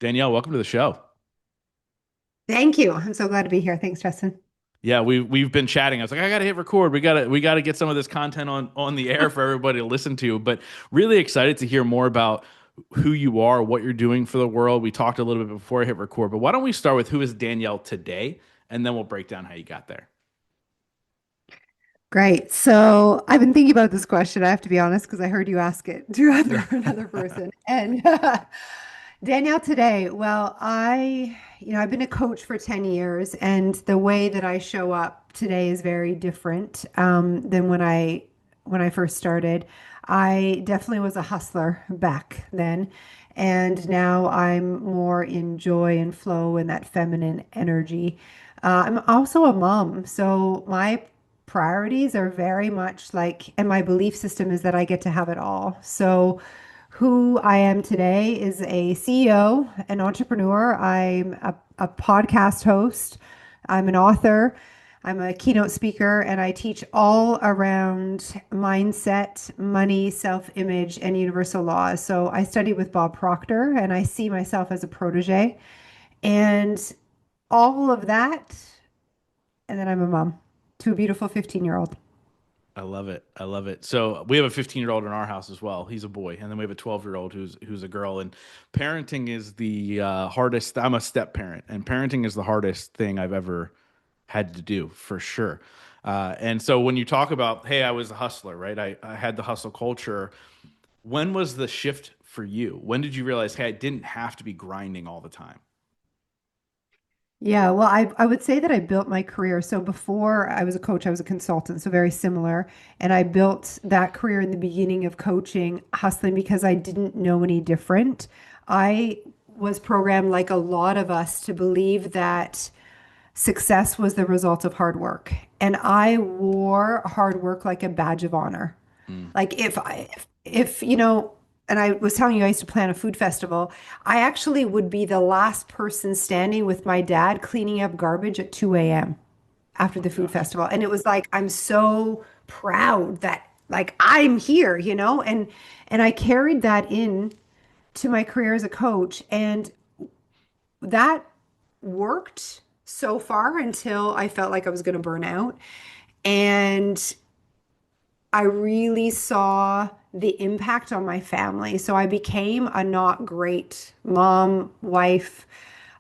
Danielle, welcome to the show. Thank you. I'm so glad to be here. Thanks, Justin. Yeah, we've been chatting. I was like, I gotta hit record. We gotta get some of this content on the air for everybody to listen to. But really excited to hear more about who you are, what you're doing for the world. We talked a little bit before I hit record, but why don't we start with who is Danielle today, and then we'll break down how you got there. Great. So I've been thinking about this question. I have to be honest because I heard you ask it to another person. And Danielle, today, I've been a coach for 10 years, and the way that I show up today is very different than when I first started. I definitely was a hustler back then, and now I'm more in joy and flow and that feminine energy. I'm also a mom, so my priorities are very much like, and my belief system is that I get to have it all. So who I am today is a CEO, an entrepreneur. I'm a podcast host. I'm an author. I'm a keynote speaker, and I teach all around mindset, money, self-image, and universal laws. So I study with Bob Proctor, and I see myself as a protege, and all of that. And then I'm a mom to a beautiful 15-year-old. I love it. I love it. So we have a 15-year-old in our house as well. He's a boy, and then we have a 12-year-old who's a girl. And parenting is the hardest. I'm a step parent, and parenting is the hardest thing I've ever had to do for sure. And so when you talk about, hey, I was a hustler, right? I had the hustle culture. When was the shift for you? When did you realize, hey, I didn't have to be grinding all the time? Yeah, well, I would say that I built my career. So before I was a coach, I was a consultant, so very similar. And I built that career in the beginning of coaching, hustling because I didn't know any different. I was programmed, like a lot of us, to believe that success was the result of hard work. And I wore hard work like a badge of honor. Mm. Like if and I was telling you I used to plan a food festival, I actually would be the last person standing with my dad cleaning up garbage at 2 a.m. after Oh the my food gosh. festival. And it was like I'm so proud that like I'm here, and I carried that in to my career as a coach, and that worked so far until I felt like I was going to burn out. And I really saw the impact on my family. So I became a not great mom, wife.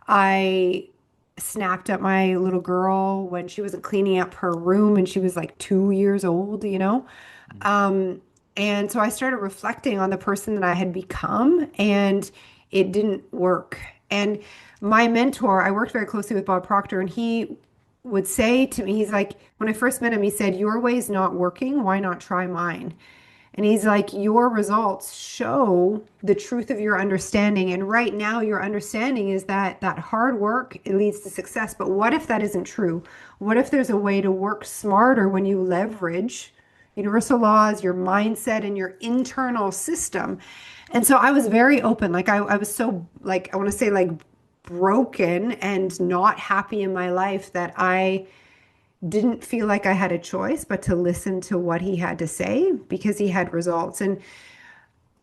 I snapped at my little girl when she wasn't cleaning up her room and she was like 2 years old. Mm. Um, and so I started reflecting on the person that I had become, and it didn't work. And my mentor, I worked very closely with Bob Proctor, and he would say to me, he's like, when I first met him, he said, "Your way's not working. Why not try mine?" And he's like, "Your results show the truth of your understanding. And right now, your understanding is that hard work, it leads to success. But what if that isn't true? What if there's a way to work smarter when you leverage universal laws, your mindset, and your internal system?" And so I was very open. Like I was so like I want to say like broken and not happy in my life that I didn't feel like I had a choice but to listen to what he had to say because he had results. And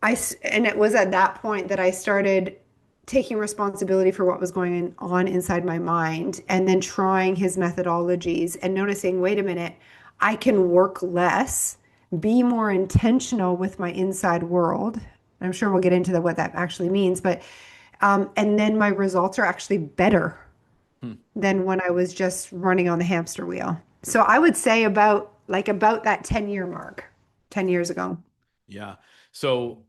it was at that point that I started taking responsibility for what was going on inside my mind, and then trying his methodologies and noticing, wait a minute, I can work less, be more intentional with my inside world. I'm sure we'll get into what that actually means, but and then my results are actually better Hmm. than when I was just running on the hamster wheel. So I would say about that 10-year mark, 10 years ago. Yeah. So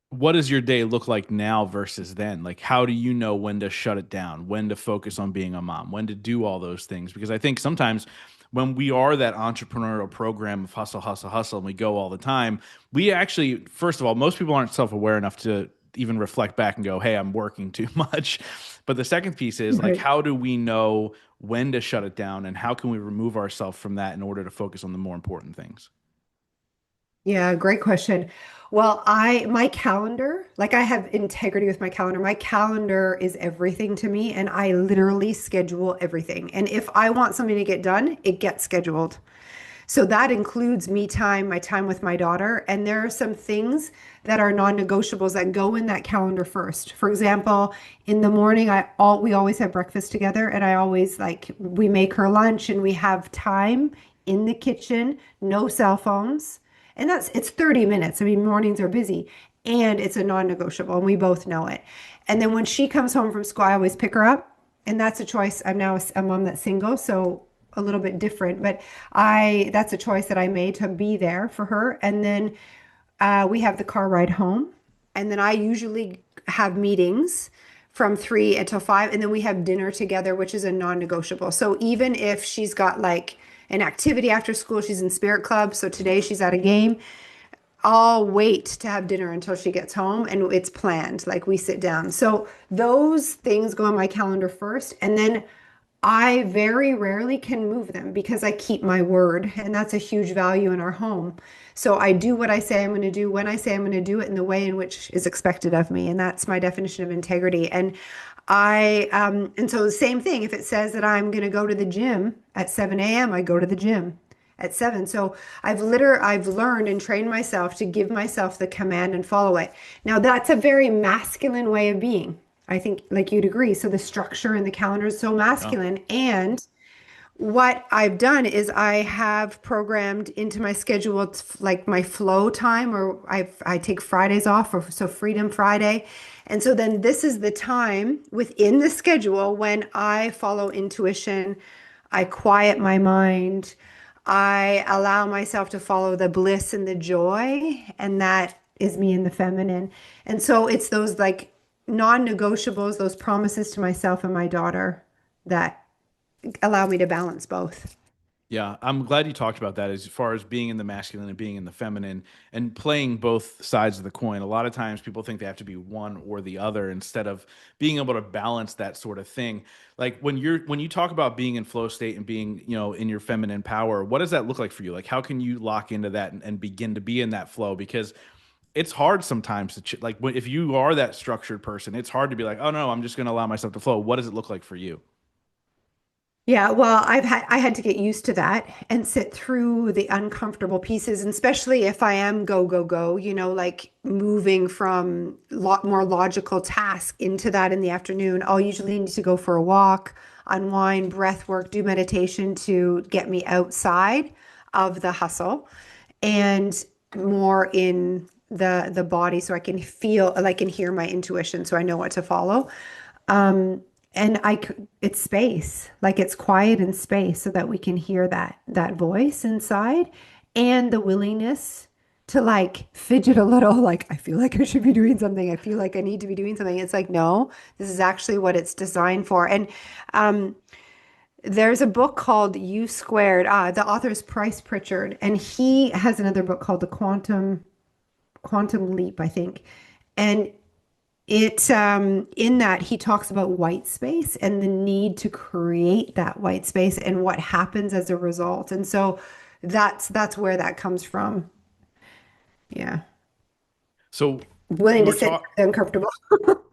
what does your day look like now versus then? Like, how do you know when to shut it down, when to focus on being a mom, when to do all those things? Because I think sometimes when we are that entrepreneurial program of hustle, hustle, hustle, and we go all the time, we actually, first of all, most people aren't self aware enough to even reflect back and go, hey, I'm working too much. But the second piece is like, Right. how do we know when to shut it down and how can we remove ourselves from that in order to focus on the more important things? Yeah, great question. Well, my calendar, like I have integrity with my calendar. My calendar is everything to me, and I literally schedule everything. And if I want something to get done, it gets scheduled. So that includes me time, my time with my daughter. And there are some things that are non-negotiables that go in that calendar first. For example, in the morning, we always have breakfast together, and I always like we make her lunch and we have time in the kitchen, no cell phones. And it's 30 minutes. I mean, mornings are busy and it's a non-negotiable, and we both know it. And then when she comes home from school, I always pick her up, and that's a choice. I'm now a mom that's single, so a little bit different, but I that's a choice that I made to be there for her. And then we have the car ride home, and then I usually have meetings from 3 until 5, and then we have dinner together, which is a non-negotiable. So even if she's got like an activity after school, she's in spirit club, so today she's at a game, I'll wait to have dinner until she gets home and it's planned. Like we sit down. So those things go on my calendar first. And then I very rarely can move them because I keep my word. And that's a huge value in our home. So I do what I say I'm going to do when I say I'm going to do it in the way in which is expected of me. And that's my definition of integrity. And so the same thing, if it says that I'm going to go to the gym at 7 a.m., I go to the gym at 7. So I've learned and trained myself to give myself the command and follow it. Now that's a very masculine way of being. I think like you'd agree. So the structure in the calendar is so Yeah. masculine. And what I've done is I have programmed into my schedule like my flow time, or I take Fridays off, or so Freedom Friday. And so then this is the time within the schedule when I follow intuition, I quiet my mind, I allow myself to follow the bliss and the joy, and that is me in the feminine. And so it's those like non-negotiables, those promises to myself and my daughter that allow me to balance both. Yeah, I'm glad you talked about that as far as being in the masculine and being in the feminine and playing both sides of the coin. A lot of times people think they have to be one or the other instead of being able to balance that sort of thing. Like when you talk about being in flow state and being, in your feminine power, what does that look like for you? Like how can you lock into that and begin to be in that flow? Because it's hard sometimes to if you are that structured person, it's hard to be like, "Oh no, I'm just going to allow myself to flow." What does it look like for you? Yeah, well, I had to get used to that and sit through the uncomfortable pieces, and especially if I am go go go, like moving from lot more logical task into that in the afternoon. I'll usually need to go for a walk, unwind, breath work, do meditation to get me outside of the hustle and more in the body so I can feel, I can hear my intuition so I know what to follow. And it's space, like it's quiet and space so that we can hear that voice inside, and the willingness to like fidget a little, like I feel like I should be doing something. I feel like I need to be doing something. It's like, no, this is actually what it's designed for. And um, there's a book called U Squared. The author is Price Pritchard, and he has another book called The Quantum Leap, I think. And it in that he talks about white space and the need to create that white space and what happens as a result. And so that's where that comes from. Yeah. So Willing you to were sit talking. uncomfortable.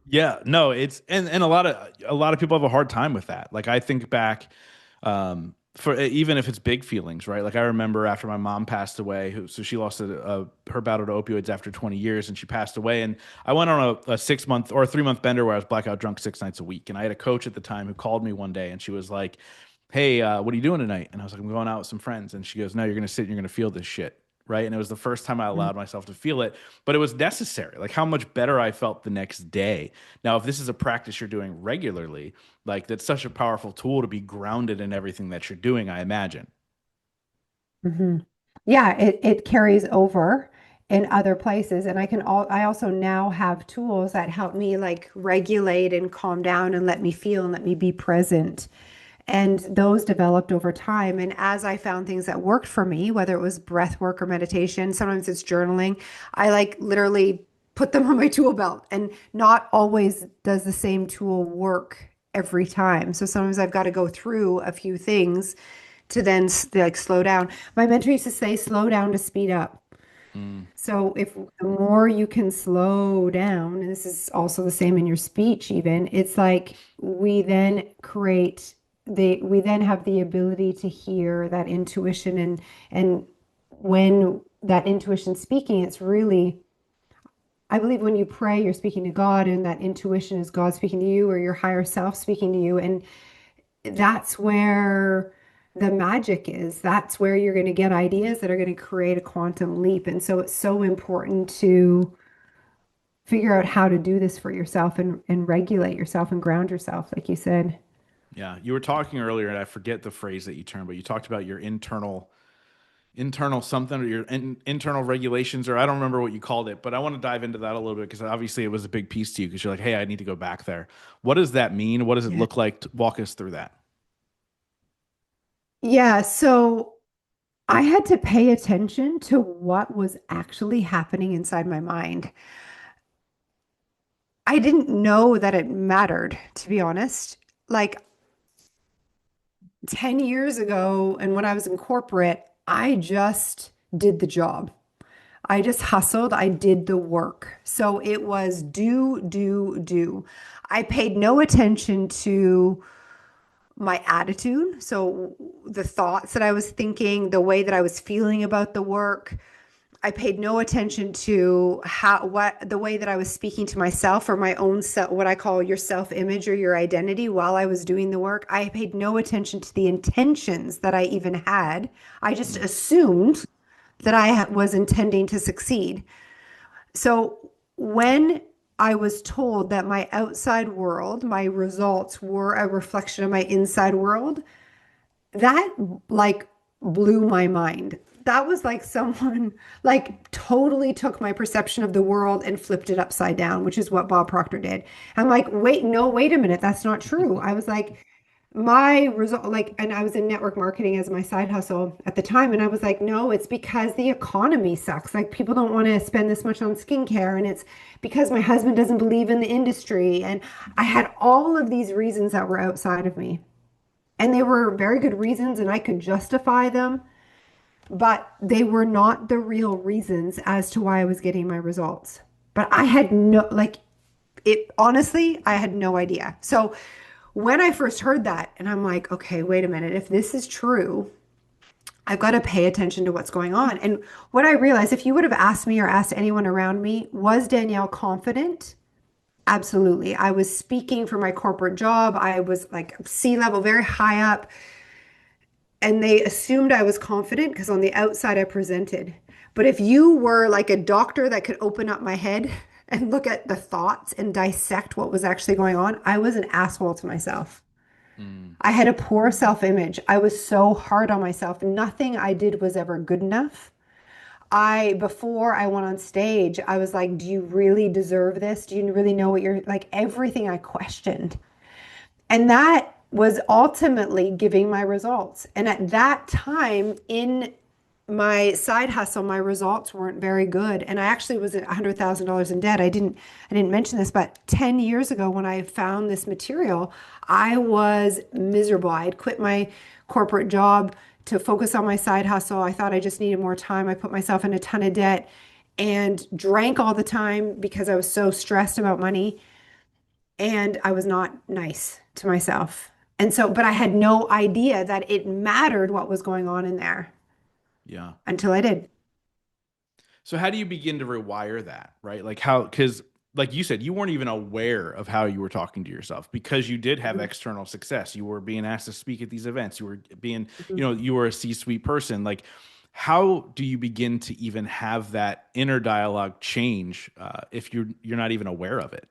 Yeah, no, it's and a lot of people have a hard time with that. Like I think back, for even if it's big feelings, right? Like I remember after my mom passed away, so she lost her battle to opioids after 20 years, and she passed away. And I went on a 6 month or a 3 month bender where I was blackout drunk 6 nights a week. And I had a coach at the time who called me one day, and she was like, "Hey, what are you doing tonight?" And I was like, "I'm going out with some friends." And she goes, "No, you're gonna sit and you're gonna feel this shit." Right. And it was the first time I allowed myself to feel it, but it was necessary. Like how much better I felt the next day. Now, if this is a practice you're doing regularly, like that's such a powerful tool to be grounded in everything that you're doing, I imagine. Hmm. Yeah, it carries over in other places. And I also now have tools that help me like regulate and calm down and let me feel and let me be present. And those developed over time. And as I found things that worked for me, whether it was breath work or meditation, sometimes it's journaling, I like literally put them on my tool belt. And not always does the same tool work every time. So sometimes I've got to go through a few things to then like slow down. My mentor used to say, slow down to speed up. Mm. So if the more you can slow down, and this is also the same in your speech, even, it's like we then create we then have the ability to hear that intuition, and when that intuition speaking, it's really, I believe when you pray, you're speaking to God, and that intuition is God speaking to you or your higher self speaking to you. And that's where the magic is. That's where you're going to get ideas that are going to create a quantum leap. And so it's so important to figure out how to do this for yourself, and regulate yourself and ground yourself, like you said. Yeah, you were talking earlier, and I forget the phrase that you termed, but you talked about your internal something, or your internal regulations, or I don't remember what you called it, but I want to dive into that a little bit because obviously it was a big piece to you because you're like, hey, I need to go back there. What does that mean? What does it Yeah. look like? Walk us through that. Yeah, so I had to pay attention to what was actually happening inside my mind. I didn't know that it mattered, to be honest. Like 10 years ago, and when I was in corporate, I just did the job. I just hustled. I did the work. So it was do, do, do. I paid no attention to my attitude. So the thoughts that I was thinking, the way that I was feeling about the work. I paid no attention to the way that I was speaking to myself, or my own self, what I call your self-image or your identity while I was doing the work. I paid no attention to the intentions that I even had. I just Mm, assumed that I was intending to succeed. So when I was told that my outside world, my results were a reflection of my inside world, that like blew my mind. That was like someone like totally took my perception of the world and flipped it upside down, which is what Bob Proctor did. I'm like, wait, no, wait a minute, that's not true. I was like, my result, like, and I was in network marketing as my side hustle at the time, and I was like, no, it's because the economy sucks. Like, people don't want to spend this much on skincare, and it's because my husband doesn't believe in the industry. And I had all of these reasons that were outside of me. And they were very good reasons, and I could justify them, but they were not the real reasons as to why I was getting my results. But I had no, like, it honestly, I had no idea. So when I first heard that, and I'm like, okay, wait a minute, if this is true, I've got to pay attention to what's going on. And what I realized, if you would have asked me or asked anyone around me, was Danielle confident? Absolutely. I was speaking for my corporate job. I was like C-level, very high up. And they assumed I was confident because on the outside I presented. But if you were like a doctor that could open up my head and look at the thoughts and dissect what was actually going on, I was an asshole to myself. mm, I had a poor self-image. I was so hard on myself. Nothing I did was ever good enough. Before I went on stage, I was like, do you really deserve this? Do you really know what you're like? Everything I questioned. And that was ultimately giving my results. And at that time in my side hustle, my results weren't very good. And I actually was at $100,000 in debt. I didn't mention this, but 10 years ago when I found this material, I was miserable. I had quit my corporate job to focus on my side hustle. I thought I just needed more time. I put myself in a ton of debt and drank all the time because I was so stressed about money, and I was not nice to myself. And so, but I had no idea that it mattered what was going on in there yeah. until I did. So how do you begin to rewire that, right? Like how, because like you said, you weren't even aware of how you were talking to yourself because you did have Mhm. external success. You were being asked to speak at these events. You were being, Mhm. you were a C-suite person. Like, how do you begin to even have that inner dialogue change if you're not even aware of it?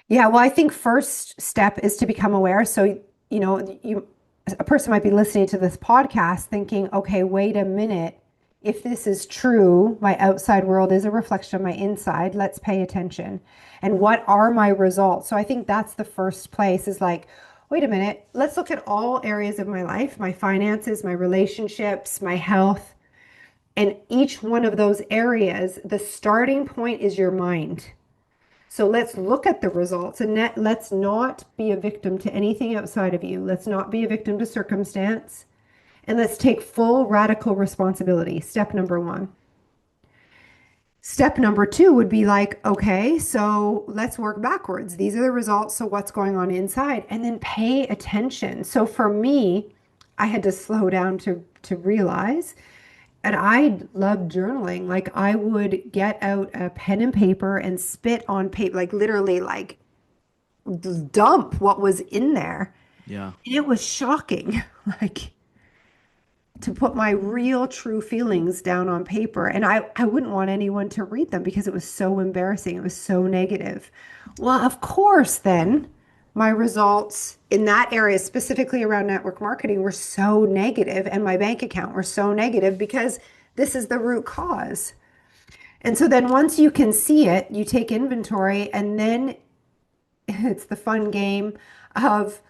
Yeah, well, I think first step is to become aware. So, a person might be listening to this podcast thinking, okay, wait a minute. If this is true, my outside world is a reflection of my inside. Let's pay attention. And what are my results? So I think that's the first place, is like, wait a minute, let's look at all areas of my life, my finances, my relationships, my health. And each one of those areas, the starting point is your mind. So let's look at the results, and let's not be a victim to anything outside of you. Let's not be a victim to circumstance. And let's take full radical responsibility. Step number one. Step number two would be like, okay, so let's work backwards. These are the results. So what's going on inside? And then pay attention. So for me, I had to slow down to realize, and I loved journaling. Like I would get out a pen and paper and spit on paper, like literally like dump what was in there. Yeah. And it was shocking. Like to put my real true feelings down on paper. And I wouldn't want anyone to read them because it was so embarrassing. It was so negative. Well, of course, then my results in that area, specifically around network marketing, were so negative, and my bank account were so negative because this is the root cause. And so then once you can see it, you take inventory, and then it's the fun game of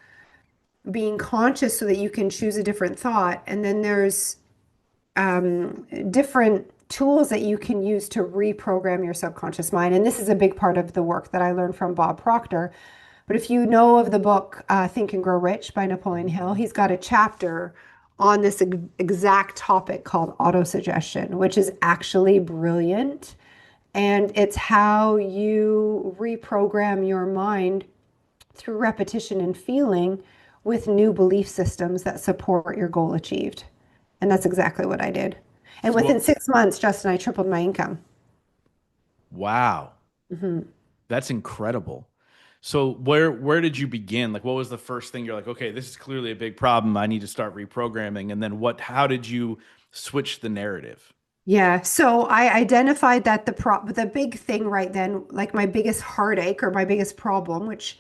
being conscious so that you can choose a different thought. And then there's different tools that you can use to reprogram your subconscious mind. And this is a big part of the work that I learned from Bob Proctor. But if you know of the book Think and Grow Rich by Napoleon Hill, he's got a chapter on this exact topic called autosuggestion, which is actually brilliant. And it's how you reprogram your mind through repetition and feeling with new belief systems that support your goal achieved. And that's exactly what I did. And within Well, 6 months, Justin, I tripled my income. wow. Mhm. That's incredible. So where did you begin? Like what was the first thing you're like, okay, this is clearly a big problem. I need to start reprogramming. And then how did you switch the narrative? Yeah, so I identified that the big thing right then, like my biggest heartache or my biggest problem, which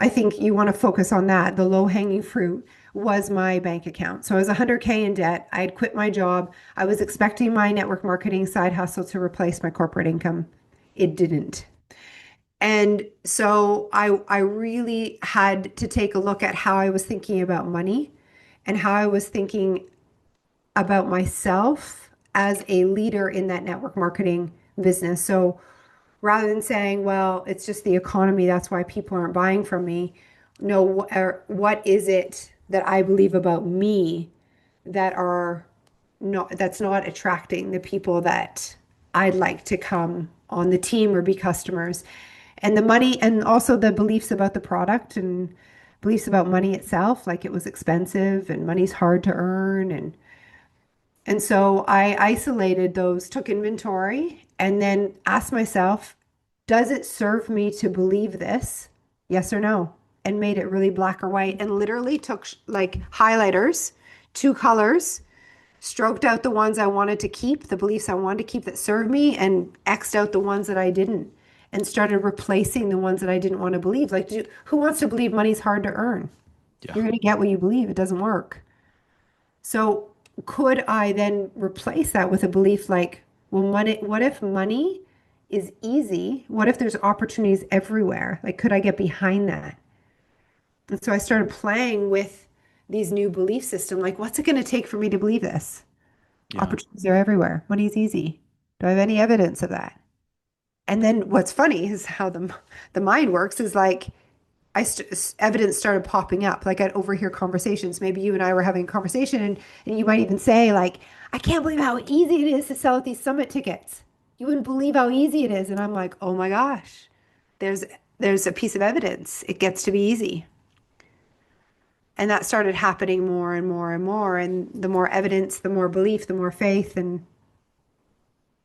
I think you want to focus on that, the low-hanging fruit, was my bank account. So I was 100K in debt. I had quit my job. I was expecting my network marketing side hustle to replace my corporate income. It didn't. And so I really had to take a look at how I was thinking about money and how I was thinking about myself as a leader in that network marketing business. So rather than saying, well, it's just the economy, that's why people aren't buying from me, no, what is it that I believe about me that are that's not attracting the people that I'd like to come on the team or be customers. And the money, and also the beliefs about the product and beliefs about money itself, like it was expensive and money's hard to earn. And so I isolated those, took inventory, and then asked myself, does it serve me to believe this? Yes or no? And made it really black or white, and literally took like highlighters, two colors, stroked out the ones I wanted to keep, the beliefs I wanted to keep that served me, and X'd out the ones that I didn't, and started replacing the ones that I didn't want to believe. Like, who wants to believe money's hard to earn? Yeah. You're going to get what you believe. It doesn't work. So could I then replace that with a belief like, well, money, what if money is easy? What if there's opportunities everywhere? Like, could I get behind that? And so I started playing with these new belief system. Like, what's it going to take for me to believe this? Yeah. Opportunities are everywhere. Money's easy. Do I have any evidence of that? And then what's funny is how the mind works is like evidence started popping up. Like I'd overhear conversations. Maybe you and I were having a conversation, and you might even say like, I can't believe how easy it is to sell at these summit tickets. You wouldn't believe how easy it is. And I'm like, oh my gosh, there's there's a piece of evidence. It gets to be easy. And that started happening more and more and more. And the more evidence, the more belief, the more faith, and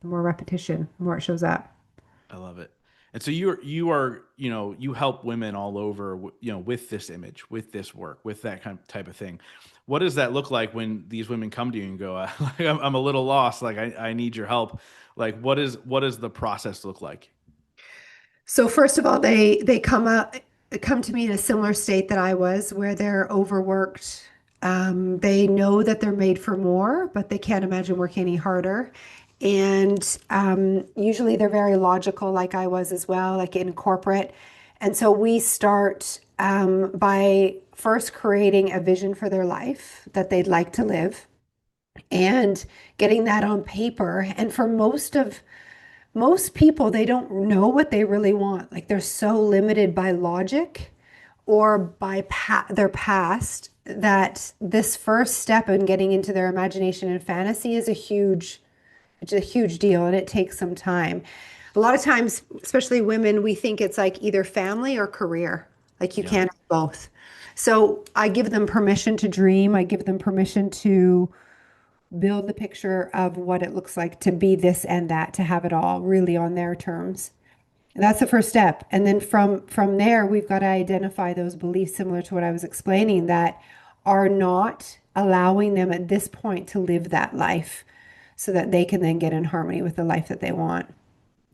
the more repetition, the more it shows up. I love it. And so you are, you help women all over, with this image, with this work, with that kind of type of thing. What does that look like when these women come to you and go, like, I'm a little lost, like I need your help. Like what does the process look like? So first of all, they come to me in a similar state that I was, where they're overworked. They know that they're made for more, but they can't imagine working any harder. And usually they're very logical, like I was as well, like in corporate. And so we start by first creating a vision for their life that they'd like to live and getting that on paper. And for most people, they don't know what they really want. Like they're so limited by logic or by their past that this first step in getting into their imagination and fantasy is a huge which is a huge deal, and it takes some time. A lot of times, especially women, we think it's like either family or career. Like you Yeah. can't have both. So I give them permission to dream. I give them permission to build the picture of what it looks like to be this and that, to have it all really on their terms. And that's the first step. And then from there, we've got to identify those beliefs similar to what I was explaining that are not allowing them at this point to live that life so that they can then get in harmony with the life that they want.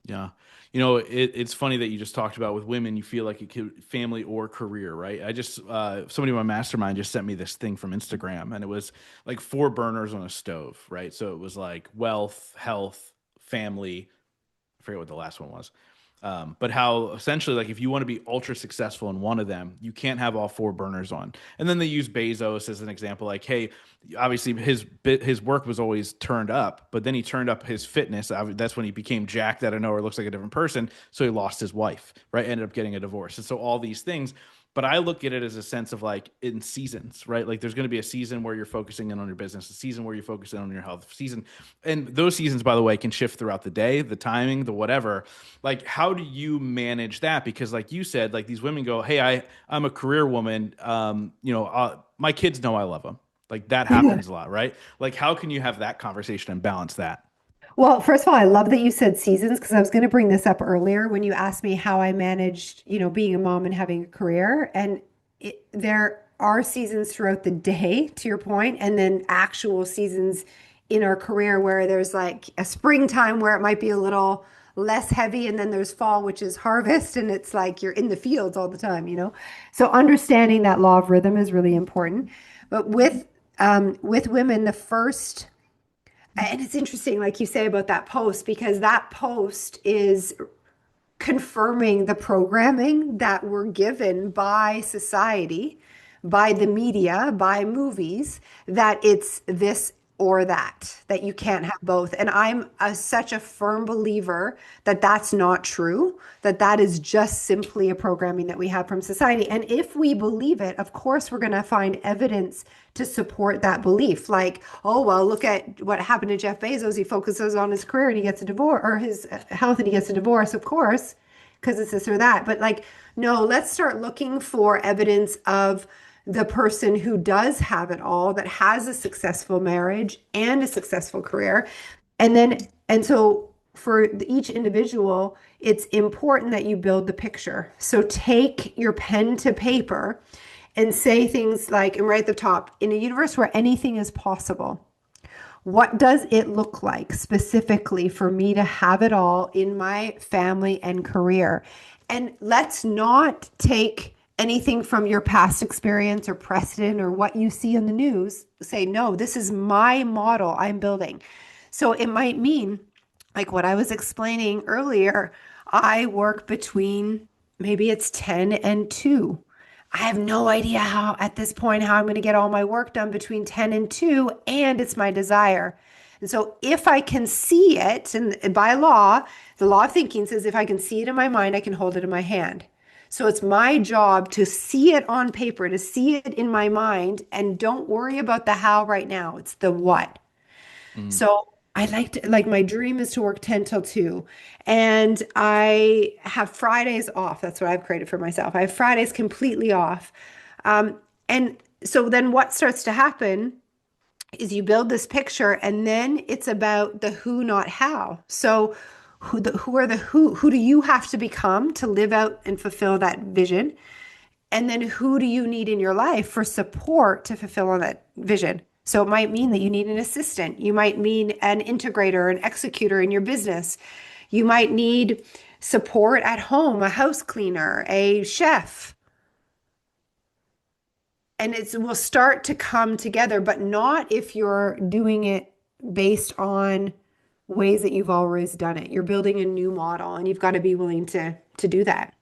Yeah. It's funny that you just talked about with women, you feel like it could family or career, right? Somebody in my mastermind just sent me this thing from Instagram and it was like four burners on a stove, right? So it was like wealth, health, family. I forget what the last one was. But how essentially, like, if you want to be ultra successful in one of them, you can't have all four burners on. And then they use Bezos as an example, like, hey, obviously his work was always turned up, but then he turned up his fitness. That's when he became jacked out of nowhere, looks like a different person. So he lost his wife, right? Ended up getting a divorce, and so all these things. But I look at it as a sense of like in seasons, right? Like there's going to be a season where you're focusing in on your business, a season where you're focusing on your health, season, and those seasons, by the way, can shift throughout the day, the timing, the whatever. Like, how do you manage that? Because, like you said, like these women go, "Hey, I'm a career woman. My kids know I love them." Like that Yeah. happens a lot, right? Like, how can you have that conversation and balance that? Well, first of all, I love that you said seasons because I was going to bring this up earlier when you asked me how I managed, being a mom and having a career. And there are seasons throughout the day, to your point, and then actual seasons in our career where there's like a springtime where it might be a little less heavy, and then there's fall, which is harvest, and it's like you're in the fields all the time. So understanding that law of rhythm is really important. But with women, the first and it's interesting, like you say about that post, because that post is confirming the programming that we're given by society, by the media, by movies, that it's this or that you can't have both. And such a firm believer that that's not true, that is just simply a programming that we have from society. And if we believe it, of course, we're going to find evidence to support that belief. Like, oh, well, look at what happened to Jeff Bezos. He focuses on his career and he gets a divorce, or his health and he gets a divorce, of course, because it's this or that. But like, no, let's start looking for evidence of the person who does have it all, that has a successful marriage and a successful career. And so for each individual, it's important that you build the picture. So take your pen to paper and say things like, and right at the top, in a universe where anything is possible, what does it look like specifically for me to have it all in my family and career? And let's not take anything from your past experience or precedent or what you see in the news. Say, no, this is my model I'm building. So it might mean, like what I was explaining earlier, I work between maybe it's 10 and 2. I have no idea how, at this point, how I'm going to get all my work done between 10 and 2, and it's my desire. And so if I can see it, and by law, the law of thinking says if I can see it in my mind, I can hold it in my hand. So it's my job to see it on paper, to see it in my mind, and don't worry about the how right now. It's the what. Mm. So I like my dream is to work 10 till 2. And I have Fridays off. That's what I've created for myself. I have Fridays completely off. And so then what starts to happen is you build this picture and then it's about the who, not how. So who do you have to become to live out and fulfill that vision? And then who do you need in your life for support to fulfill on that vision? So it might mean that you need an assistant. You might mean an integrator, an executor in your business. You might need support at home, a house cleaner, a chef. And it will start to come together, but not if you're doing it based on ways that you've always done it. You're building a new model and you've got to be willing to do that.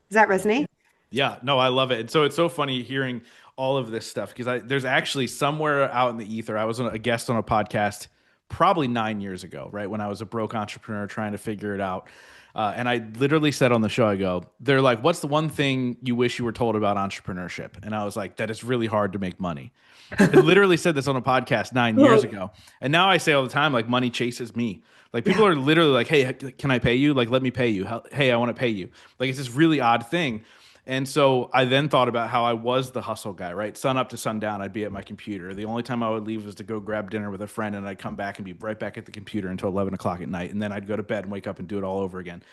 Does that resonate? Yeah, no, I love it. And so it's so funny hearing all of this stuff because there's actually somewhere out in the ether. I was a guest on a podcast probably 9 years ago, right? When I was a broke entrepreneur trying to figure it out. And I literally said on the show, I go, they're like, what's the one thing you wish you were told about entrepreneurship? And I was like, that it's really hard to make money. I literally said this on a podcast 9 years Look, ago. And now I say all the time, like, money chases me. Like, people yeah. are literally like, hey, can I pay you? Like, let me pay you. Hey, I want to pay you. Like, it's this really odd thing. And so I then thought about how I was the hustle guy, right? Sun up to sundown, I'd be at my computer. The only time I would leave was to go grab dinner with a friend, and I'd come back and be right back at the computer until 11 o'clock at night. And then I'd go to bed and wake up and do it all over again.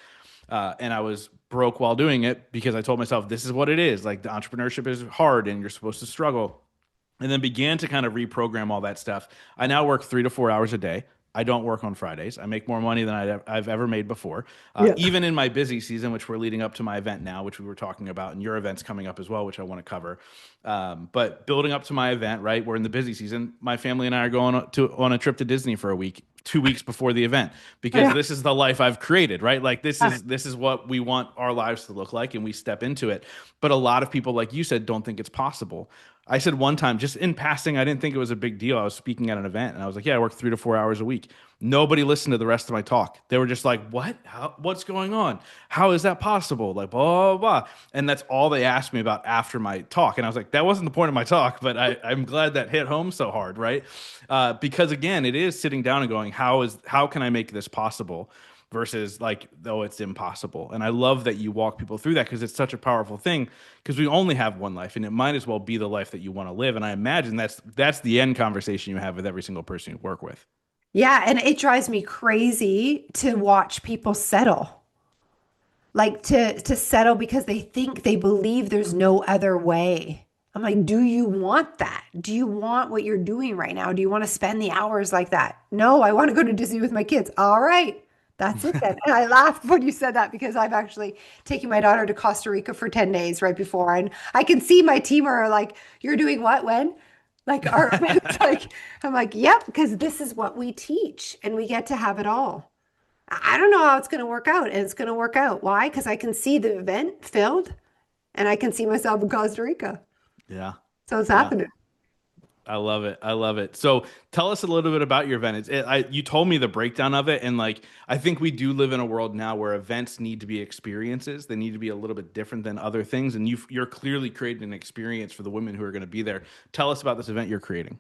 And I was broke while doing it because I told myself, this is what it is. Like, the entrepreneurship is hard and you're supposed to struggle, and then began to kind of reprogram all that stuff. I now work 3 to 4 hours a day. I don't work on Fridays. I make more money than I've ever made before. Yeah. Even in my busy season, which we're leading up to my event now, which we were talking about, and your event's coming up as well, which I want to cover. But building up to my event, right? We're in the busy season. My family and I are going on a trip to Disney for a week, 2 weeks before the event, because Yeah. this is the life I've created, right? Like, this Yeah. is what we want our lives to look like, and we step into it. But a lot of people, like you said, don't think it's possible. I said one time, just in passing, I didn't think it was a big deal. I was speaking at an event and I was like, yeah, I work 3 to 4 hours a week. Nobody listened to the rest of my talk. They were just like, what? What's going on? How is that possible? Like, blah, blah, blah. And that's all they asked me about after my talk. And I was like, that wasn't the point of my talk, but I'm glad that hit home so hard, right? Because again, it is sitting down and going, how can I make this possible? Versus like, though it's impossible. And I love that you walk people through that, because it's such a powerful thing, because we only have one life and it might as well be the life that you want to live. And I imagine that's the end conversation you have with every single person you work with. Yeah, and it drives me crazy to watch people settle. Like to settle because they think they believe there's no other way. I'm like, do you want that? Do you want what you're doing right now? Do you want to spend the hours like that? No, I want to go to Disney with my kids. All right. That's it then. And I laughed when you said that because I've actually taken my daughter to Costa Rica for 10 days right before. And I can see my team are like, you're doing what, when? Like, it's like, I'm like, yep, because this is what we teach and we get to have it all. I don't know how it's going to work out, and it's going to work out. Why? Because I can see the event filled and I can see myself in Costa Rica. Yeah. So it's Yeah. happening. I love it. I love it. So tell us a little bit about your event. You told me the breakdown of it, and like, I think we do live in a world now where events need to be experiences. They need to be a little bit different than other things, and you're clearly creating an experience for the women who are going to be there. Tell us about this event you're creating.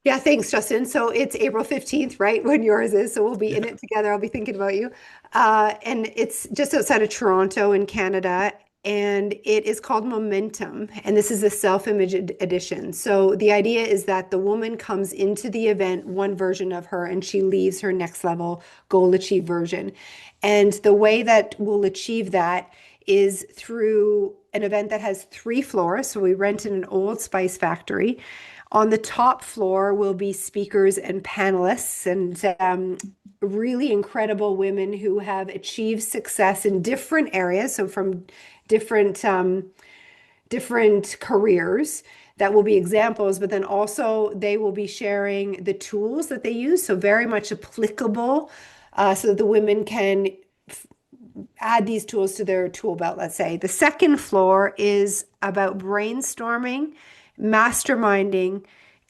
Yeah, thanks, Justin. So it's April 15th, right? When yours is. So we'll be in Yeah. it together. I'll be thinking about you. And it's just outside of Toronto in Canada. And it is called Momentum. And this is a self-image edition. So the idea is that the woman comes into the event, one version of her, and she leaves her next level goal achieve version. And the way that we'll achieve that is through an event that has 3 floors. So we rent in an old spice factory. On the top floor will be speakers and panelists and really incredible women who have achieved success in different areas. So from different different careers that will be examples, but then also they will be sharing the tools that they use. So very much applicable, so that the women can add these tools to their tool belt, let's say. The second floor is about brainstorming, masterminding,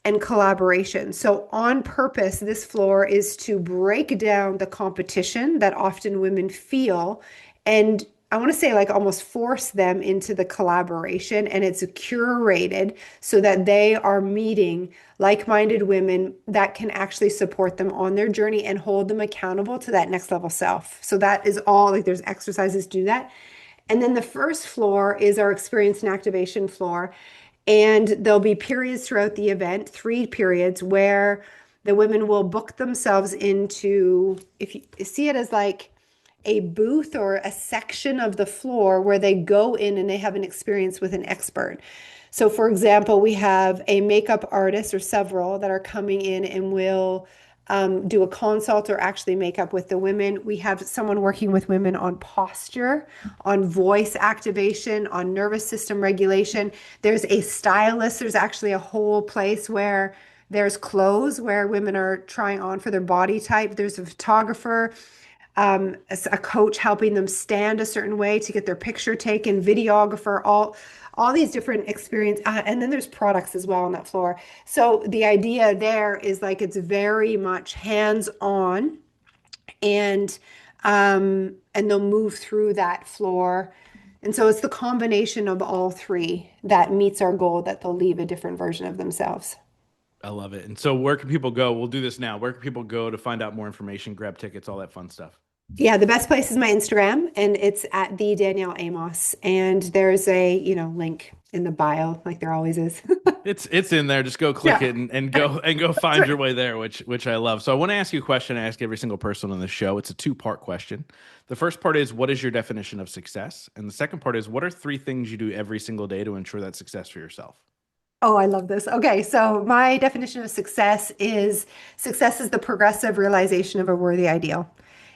and collaboration. So, on purpose, this floor is to break down the competition that often women feel, and I want to say like almost force them into the collaboration. And it's curated so that they are meeting like-minded women that can actually support them on their journey and hold them accountable to that next level self. So that is all, like, there's exercises to do that. And then the first floor is our experience and activation floor. And there'll be periods throughout the event, 3 periods, where the women will book themselves into, if you see it as like a booth or a section of the floor where they go in and they have an experience with an expert. So, for example, we have a makeup artist or several that are coming in and will do a consult or actually makeup with the women. We have someone working with women on posture, on voice activation, on nervous system regulation. There's a stylist. There's actually a whole place where there's clothes where women are trying on for their body type. There's a photographer, a coach helping them stand a certain way to get their picture taken, videographer, all these different experience, and then there's products as well on that floor. So the idea there is like it's very much hands-on, and and they'll move through that floor. And so it's the combination of all three that meets our goal that they'll leave a different version of themselves. I love it. And so where can people go? We'll do this now. Where can people go to find out more information, grab tickets, all that fun stuff? Yeah, the best place is my Instagram, and it's at the Danielle Amos. And there's a, link in the bio, like there always is. It's in there. Just go click Yeah, it and go that's find your right. way there, which I love. So I want to ask you a question. I ask every single person on the show. It's a two-part question. The first part is what is your definition of success? And the second part is what are three things you do every single day to ensure that success for yourself? Oh, I love this. Okay, so my definition of success is the progressive realization of a worthy ideal.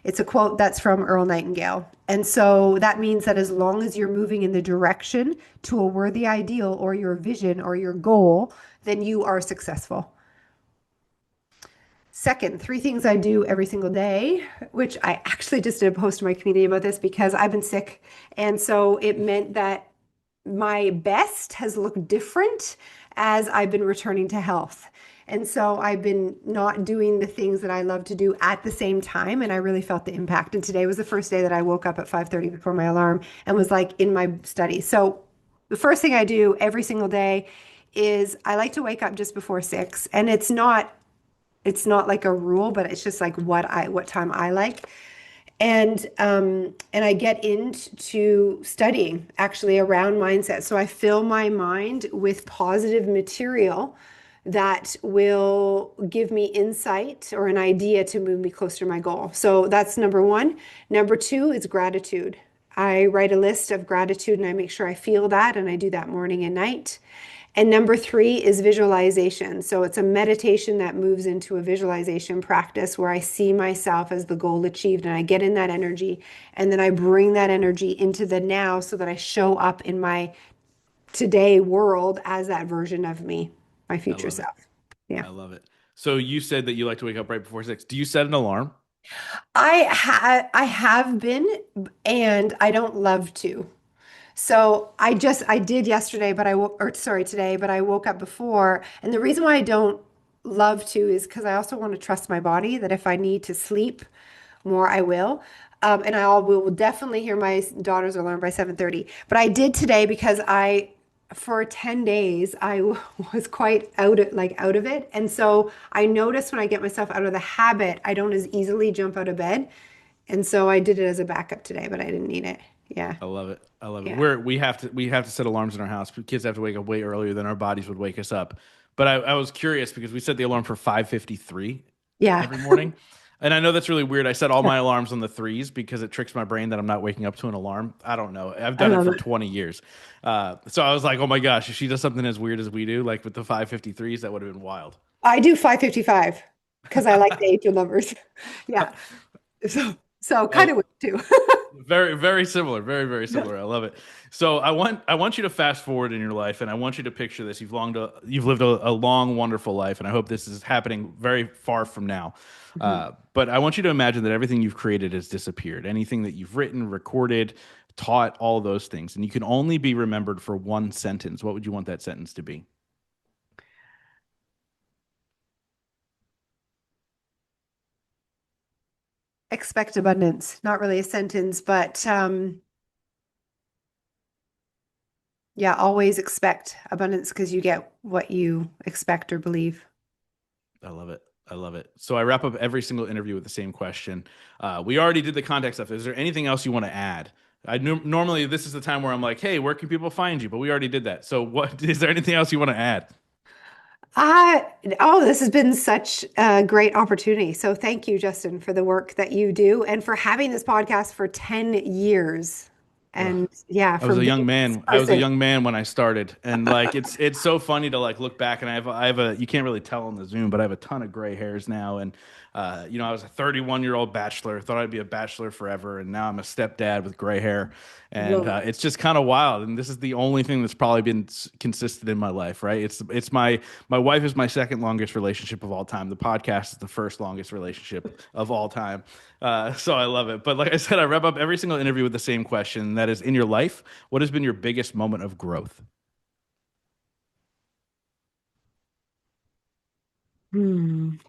It's a quote that's from Earl Nightingale. And so that means that as long as you're moving in the direction to a worthy ideal or your vision or your goal, then you are successful. Second, three things I do every single day, which I actually just did a post to my community about this because I've been sick. And so it meant that my best has looked different as I've been returning to health. And so I've been not doing the things that I love to do at the same time. And I really felt the impact. And today was the first day that I woke up at 5:30 before my alarm and was like in my study. So the first thing I do every single day is I like to wake up just before 6. And it's not like a rule, but it's just like what time I like. And I get into studying actually around mindset. So I fill my mind with positive material that will give me insight or an idea to move me closer to my goal. So that's number one. Number two is gratitude. I write a list of gratitude and I make sure I feel that, and I do that morning and night. And number three is visualization. So it's a meditation that moves into a visualization practice where I see myself as the goal achieved and I get in that energy. And then I bring that energy into the now so that I show up in my today world as that version of me, my I future love it. self. Yeah. I love it. So you said that you like to wake up right before 6. Do you set an alarm? I have been, and I don't love to. So I did yesterday, but or sorry, today, but I woke up before. And the reason why I don't love to is because I also want to trust my body that if I need to sleep more, I will. And I will definitely hear my daughter's alarm by 7:30. But I did today because for 10 days, was quite out of it. And so I noticed when I get myself out of the habit, I don't as easily jump out of bed. And so I did it as a backup today, but I didn't need it. Yeah. I love it. I love it. Yeah. We have to set alarms in our house. Kids have to wake up way earlier than our bodies would wake us up. But I was curious because we set the alarm for 5:53 Yeah. every morning. And I know that's really weird. I set all my alarms on the threes because it tricks my brain that I'm not waking up to an alarm. I don't know. I've I done it love for it. 20 years. So I was like, oh my gosh, if she does something as weird as we do, like with the 5:53s, that would have been wild. I do 5:55 because I like the angel numbers. Yeah. So kind I, of weird too. Very, very similar. Very, very Yeah. similar. I love it. So I want you to fast forward in your life, and I want you to picture this. You've lived a long, wonderful life, and I hope this is happening very far from now. Mhm. But I want you to imagine that everything you've created has disappeared. Anything that you've written, recorded, taught, all those things, and you can only be remembered for one sentence. What would you want that sentence to be? Expect abundance. Not really a sentence, but yeah, always expect abundance because you get what you expect or believe. I love it. I love it. So I wrap up every single interview with the same question. We already did the contact stuff. Is there anything else you want to add? Normally this is the time where I'm like, hey, where can people find you? But we already did that. So what is there anything else you want to add? I, oh, this has been such a great opportunity. So thank you, Justin, for the work that you do and for having this podcast for 10 years. Ugh. And yeah, I for was a young being this man. I was a person. young man when I started, and like it's so funny to like look back, and I have a you can't really tell on the Zoom, but I have a ton of gray hairs now, and I was a 31-year-old bachelor, thought I'd be a bachelor forever, and now I'm a stepdad with gray hair, and Love it's just kind of wild. And this is the only thing that's probably been consistent in my life, right? It's my wife is my second longest relationship of all time. The podcast is the first longest relationship of all time. So I love it. But like I said, I wrap up every single interview with the same question. And that is, in your life, what has been your biggest moment of growth? it.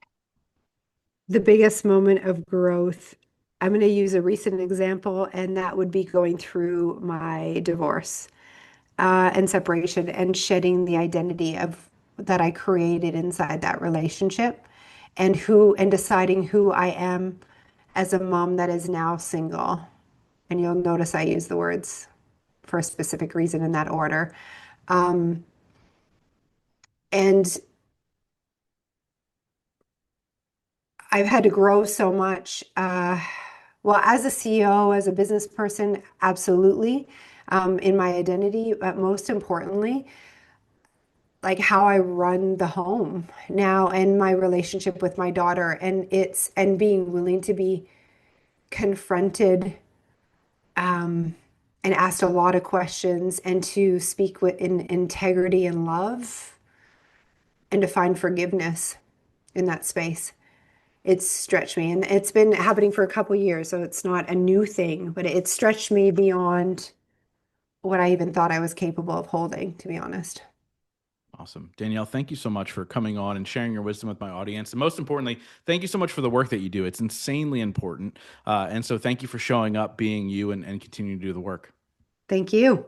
The biggest moment of growth. I'm going to use a recent example, and that would be going through my divorce and separation and shedding the identity of that I created inside that relationship and deciding who I am as a mom that is now single. And you'll notice I use the words for a specific reason in that order. Um, and I've had to grow so much. Well, as a CEO, as a business person, absolutely, in my identity, but most importantly, like how I run the home now and my relationship with my daughter, and being willing to be confronted, and asked a lot of questions and to speak with in integrity and love and to find forgiveness in that space. It's stretched me, and it's been happening for a couple years, so it's not a new thing, but it stretched me beyond what I even thought I was capable of holding, to be honest. Awesome. Danielle, thank you so much for coming on and sharing your wisdom with my audience. And most importantly, thank you so much for the work that you do. It's insanely important. And so thank you for showing up, being you, and continuing to do the work. Thank you.